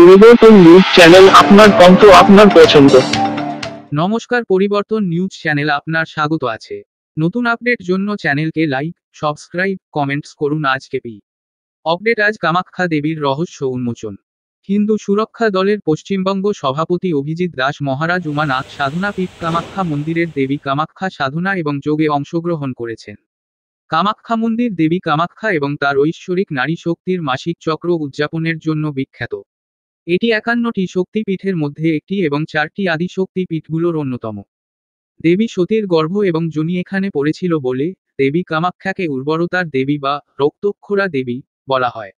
পরিবর্তন news channel, আপনার কণ্ঠ, আপনার পছন্দ। নমস্কার, পরিবর্তন নিউজ চ্যানেল আপনার স্বাগত আছে। নতুন আপডেট জন্য চ্যানেলকে লাইক, সাবস্ক্রাইব, কমেন্টস করুন। আজকে আপডেট, আজ কামাখ্যা দেবীর রহস্য উন্মোচন। হিন্দু সুরক্ষা দলের পশ্চিমবঙ্গ সভাপতি অভিজিৎ দাস মহারাজ উমানাথ সাধনা পীঠ কামাখ্যা মন্দিরের দেবী কামাখ্যা সাধনা এবং যোগে অংশগ্রহণ করেছেন। কামাখ্যা মন্দির দেবী কামাখ্যা এবং তার ঐশ্বরিক নারী শক্তির মাসিক চক্র উদযাপনের জন্য বিখ্যাত। এটি 51টি শক্তিপীঠের মধ্যে একটি এবং 4টি আদি শক্তিপীঠগুলোর অন্যতম। দেবী সতীর গর্ভ এবং যোনি এখানে পড়েছিল বলে দেবী কামাখ্যাকে উর্বরতার দেবী বা রক্তক্ষরা দেবী বলা হয়।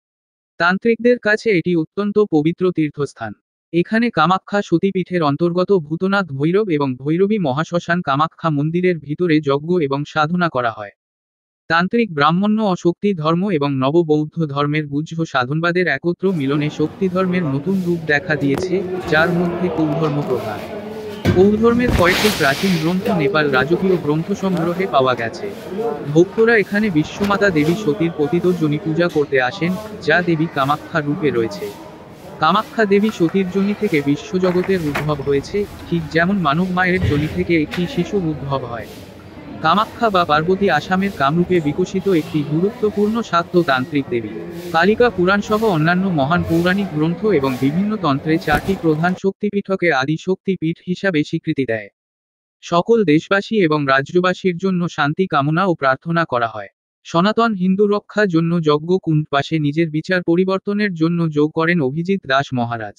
তান্ত্রিকদের কাছে এটি অত্যন্ত পবিত্র তীর্থস্থান। এখানে কামাখ্যা সতীপীঠের অন্তর্গত ভূতনাথ ভৈরব এবং ভৈরবী মহাশ্মশান কামাখ্যা মন্দিরের ভিতরে যজ্ঞ এবং সাধনা করা হয়। তান্ত্রিক, ব্রাহ্মণ্য, অশক্তি ধর্ম এবং নববৌদ্ধ ধর্মের গুহ্য সাধনবাদের একত্র মিলনে শক্তিধর্মের নতুন রূপ দেখা দিয়েছে, যার মধ্যে কৌলধর্ম প্রধান। কৌলধর্মের কয়েকটি প্রাচীন গ্রন্থ নেপাল রাজকীয় গ্রন্থ সংগ্রহে পাওয়া গেছে। ভক্তরা এখানে বিশ্বমাতা দেবী সতীর পতিত যোনি পূজা করতে আসেন, যা দেবী কামাখ্যা রূপে রয়েছে। কামাখ্যা দেবী সতীর যোনি থেকে বিশ্বজগতের উদ্ভব হয়েছে, ঠিক যেমন মানব মায়ের যোনি থেকে একটি শিশুর উদ্ভব হয়। কামাখ্যা বা পার্বতী আসামের কামরূপে বিকশিত একটি গুরুত্বপূর্ণ শাক্ত তান্ত্রিক দেবী। কালিকা পুরাণসহ অন্যান্য মহান পৌরাণিক গ্রন্থ এবং বিভিন্ন তন্ত্রে 4টি প্রধান শক্তিপীঠকে আদি শক্তিপীঠ হিসাবে স্বীকৃতি দেয়। সকল দেশবাসী এবং রাজ্যবাসীর জন্য শান্তি কামনা ও প্রার্থনা করা হয়। সনাতন হিন্দু রক্ষার জন্য যজ্ঞ কুণ্ড পাশে নিজের বিচার পরিবর্তনের জন্য যোগ করেন অভিজিৎ দাস মহারাজ।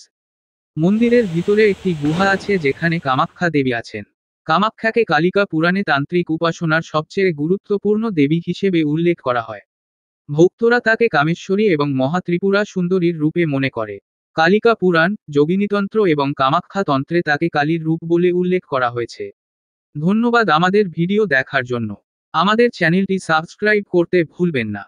মন্দিরের ভিতরে একটি গুহা আছে যেখানে কামাখ্যা দেবী আছেন। কামাখ্যাকে কালিকা পুরাণে তান্ত্রিক উপাসনার সবচেয়ে গুরুত্বপূর্ণ দেবী হিসেবে উল্লেখ করা হয়। ভক্তরা তাকে কামেশ্বরী এবং মহাত্রিপুরা সুন্দরীর রূপে মনে করে। কালিকা পুরাণ, যোগিনীতন্ত্র এবং কামাখ্যা তন্ত্রে তাকে কালীর রূপ বলে উল্লেখ করা হয়েছে। ধন্যবাদ আমাদের ভিডিও দেখার জন্য। আমাদের চ্যানেলটি সাবস্ক্রাইব করতে ভুলবেন না।